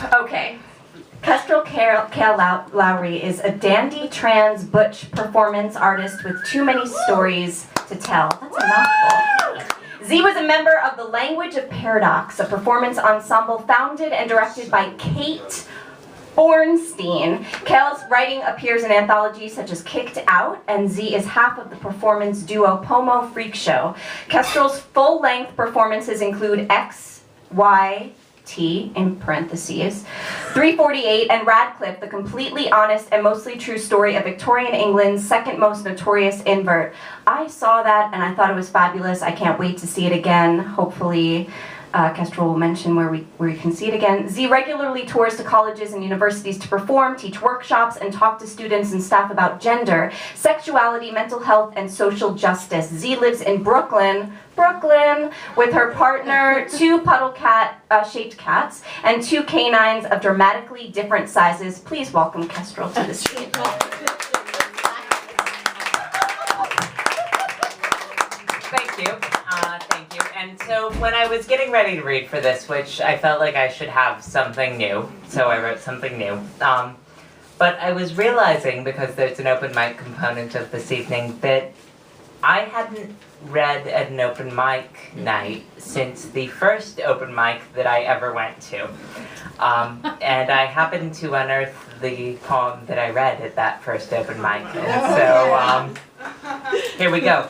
Okay. Kestryl Cael Lowrey is a dandy trans butch performance artist with too many stories to tell. That's a mouthful. Z was a member of the Language of Paradox, a performance ensemble founded and directed by Kate Bornstein. Cael's writing appears in anthologies such as Kicked Out, and Z is half of the performance duo PoMo Freakshow. Kestryl's full-length performances include X, Y, T, in parentheses, 348, and RADCLYFFE, the completely honest and mostly true story of Victorian England's second most notorious invert. I saw that and I thought it was fabulous. I can't wait to see it again. Hopefully, Kestryl will mention where we can see it again. Z regularly tours to colleges and universities to perform, teach workshops, and talk to students and staff about gender, sexuality, mental health, and social justice. Z lives in Brooklyn, with her partner, 2 puddle-shaped cats, and 2 canines of dramatically different sizes. Please welcome Kestryl to the stage. Thank you. Thank you. And so when I was getting ready to read for this, which I felt like I should have something new, so I wrote something new. But I was realizing, because there's an open mic component of this evening, that I hadn't read at an open mic night since the first open mic that I ever went to. And I happened to unearth the poem that I read at that first open mic. And so here we go.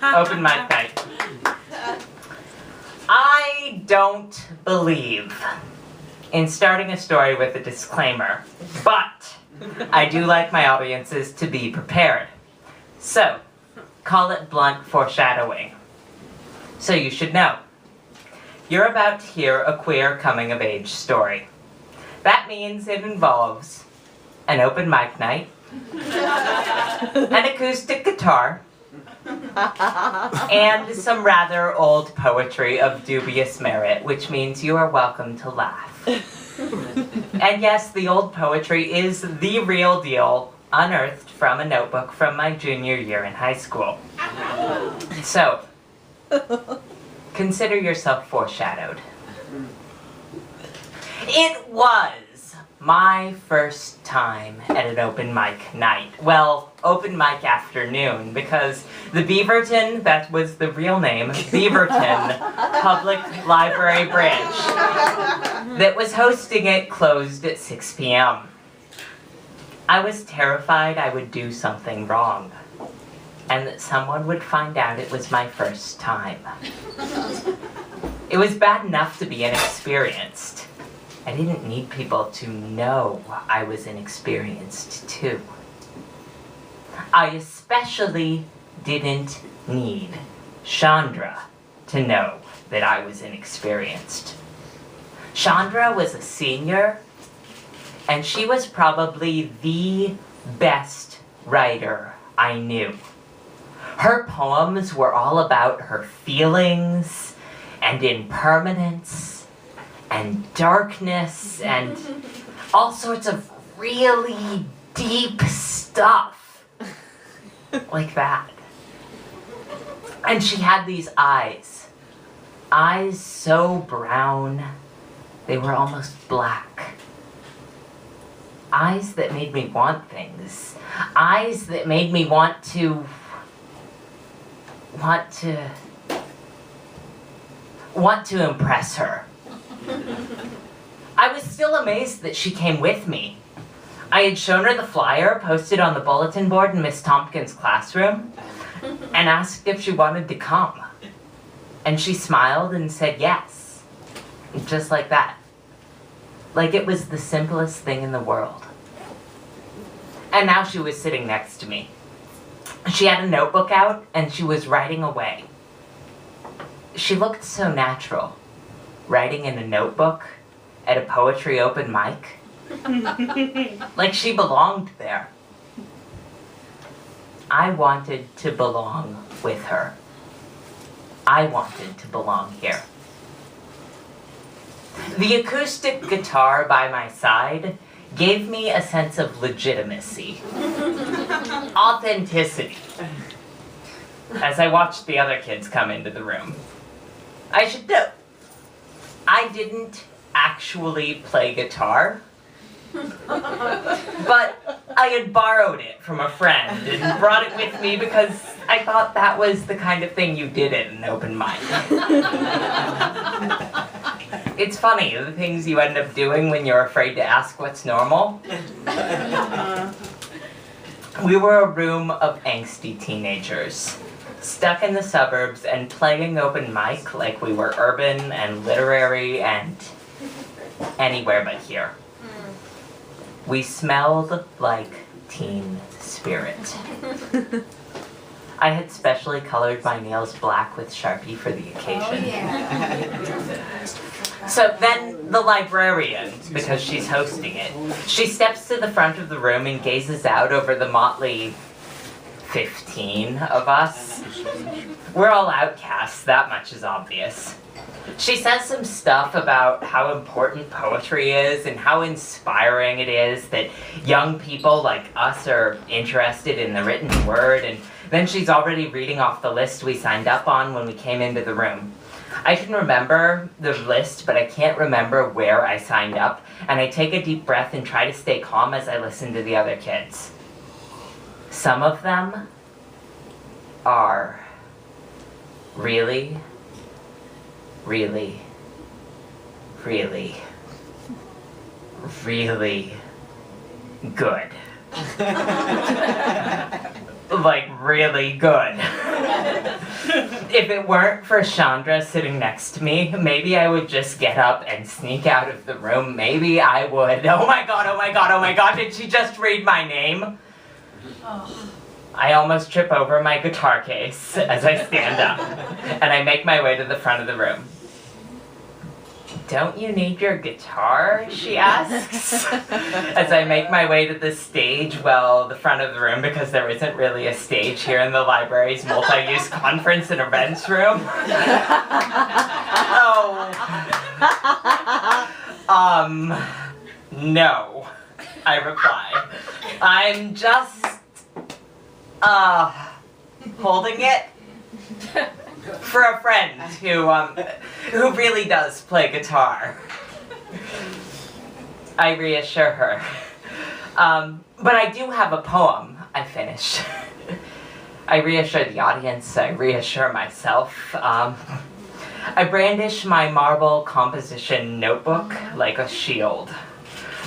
Open mic night. I don't believe in starting a story with a disclaimer, but I do like my audiences to be prepared. So, call it blunt foreshadowing. So you should know. You're about to hear a queer coming-of-age story. That means it involves an open mic night, an acoustic guitar, and some rather old poetry of dubious merit, which means you are welcome to laugh. And yes, the old poetry is the real deal, unearthed from a notebook from my junior year in high school. So, consider yourself foreshadowed. It was my first time at an open mic night. Well, open mic afternoon, because the Beaverton, that was the real name, Beaverton Public Library branch that was hosting it closed at 6 p.m. I was terrified I would do something wrong, and that someone would find out it was my first time. It was bad enough to be inexperienced. I didn't need people to know I was inexperienced, too. I especially didn't need Chandra to know that I was inexperienced. Chandra was a senior, and she was probably the best writer I knew. Her poems were all about her feelings and impermanence and darkness and all sorts of really deep stuff like that. And she had these eyes so brown they were almost black. Eyes that made me want things. Eyes that made me want to impress her. I was still amazed that she came with me. I had shown her the flyer posted on the bulletin board in Miss Tompkins' classroom and asked if she wanted to come. And she smiled and said yes. Just like that. Like it was the simplest thing in the world. And now she was sitting next to me. She had a notebook out and she was writing away. She looked so natural, writing in a notebook at a poetry open mic. Like she belonged there. I wanted to belong with her. I wanted to belong here. The acoustic guitar by my side gave me a sense of legitimacy, authenticity, as I watched the other kids come into the room. I should note, I didn't actually play guitar. But I had borrowed it from a friend and brought it with me because I thought that was the kind of thing you did at an open mic. It's funny, the things you end up doing when you're afraid to ask what's normal. We were a room of angsty teenagers, stuck in the suburbs and playing open mic like we were urban and literary and anywhere but here. We smelled like teen spirit. I had specially colored my nails black with Sharpie for the occasion. Oh, yeah. So then the librarian, because she's hosting it, she steps to the front of the room and gazes out over the motley 15 of us. We're all outcasts, that much is obvious. She says some stuff about how important poetry is and how inspiring it is that young people like us are interested in the written word, and then she's already reading off the list we signed up on when we came into the room. I can remember the list, but I can't remember where I signed up, and I take a deep breath and try to stay calm as I listen to the other kids. Some of them are really, really, really, really good. Like, really good. If it weren't for Chandra sitting next to me, maybe I would just get up and sneak out of the room. Maybe I would. Oh my god, oh my god, oh my god, did she just read my name? Oh. I almost trip over my guitar case as I stand up, and I make my way to the front of the room. Don't you need your guitar? She asks. As I make my way to the stage, well, the front of the room, because there isn't really a stage here in the library's multi-use conference and events room. No, I reply. I'm just, holding it for a friend who really does play guitar. I reassure her. But I do have a poem, I finish. I reassure the audience, I reassure myself. I brandish my marble composition notebook like a shield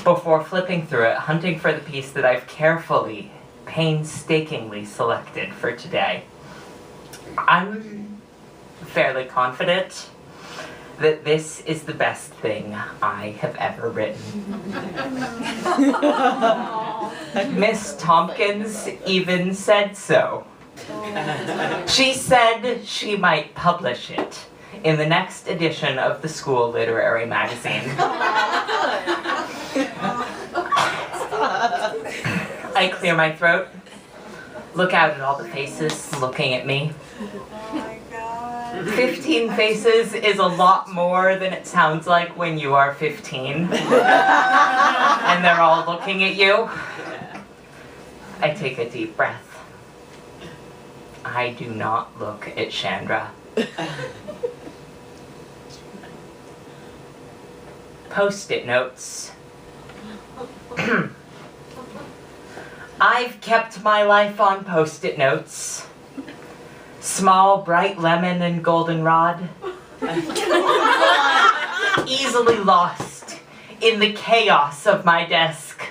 before flipping through it, hunting for the piece that I've carefully, painstakingly selected for today. I'm fairly confident that this is the best thing I have ever written. Miss Tompkins even said so. She said she might publish it in the next edition of the school literary magazine. I clear my throat, look out at all the faces looking at me. 15 faces is a lot more than it sounds like when you are 15. And they're all looking at you. I take a deep breath. I do not look at Chandra. Post-it notes. I've kept my life on post-it notes. Small, bright lemon and goldenrod. Easily lost in the chaos of my desk.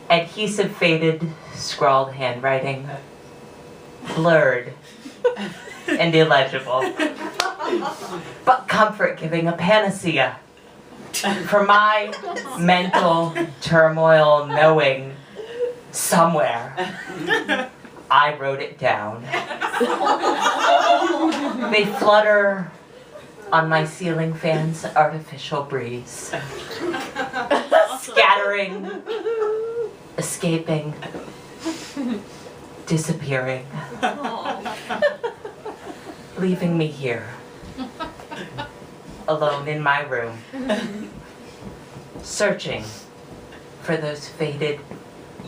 Adhesive faded, scrawled handwriting. Blurred and illegible. But comfort giving, a panacea. For my mental turmoil, knowing somewhere I wrote it down. They flutter on my ceiling fan's artificial breeze. Scattering, escaping, disappearing. Leaving me here, alone in my room, searching for those faded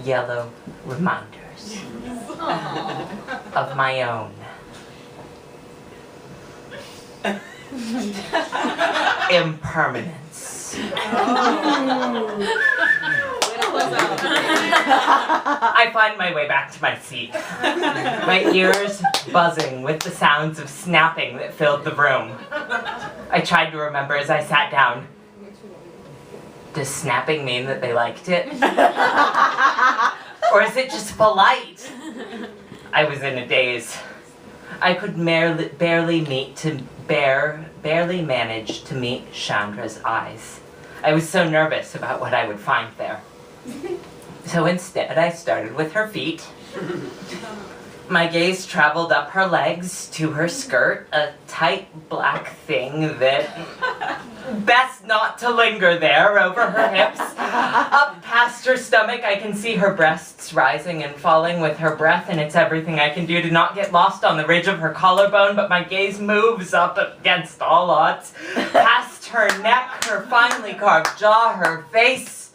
yellow reminders of my own impermanence. I find my way back to my seat, my ears buzzing with the sounds of snapping that filled the room. I tried to remember as I sat down. Does snapping mean that they liked it? Or is it just polite? I was in a daze. I could barely manage to meet Chandra's eyes. I was so nervous about what I would find there. So instead, I started with her feet. My gaze traveled up her legs to her skirt, a tight black thing that best not to linger there, over her hips. Up past her stomach, I can see her breasts rising and falling with her breath, and it's everything I can do to not get lost on the ridge of her collarbone, but my gaze moves up against all odds. Past her neck, her finely carved jaw, her face.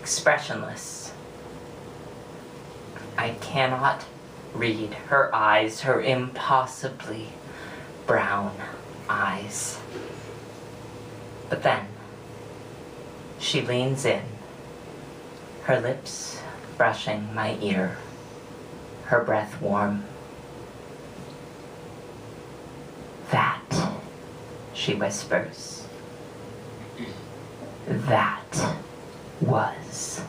Expressionless. I cannot read her eyes, her impossibly brown eyes. But then, she leans in, her lips brushing my ear, her breath warm. That, she whispers, that was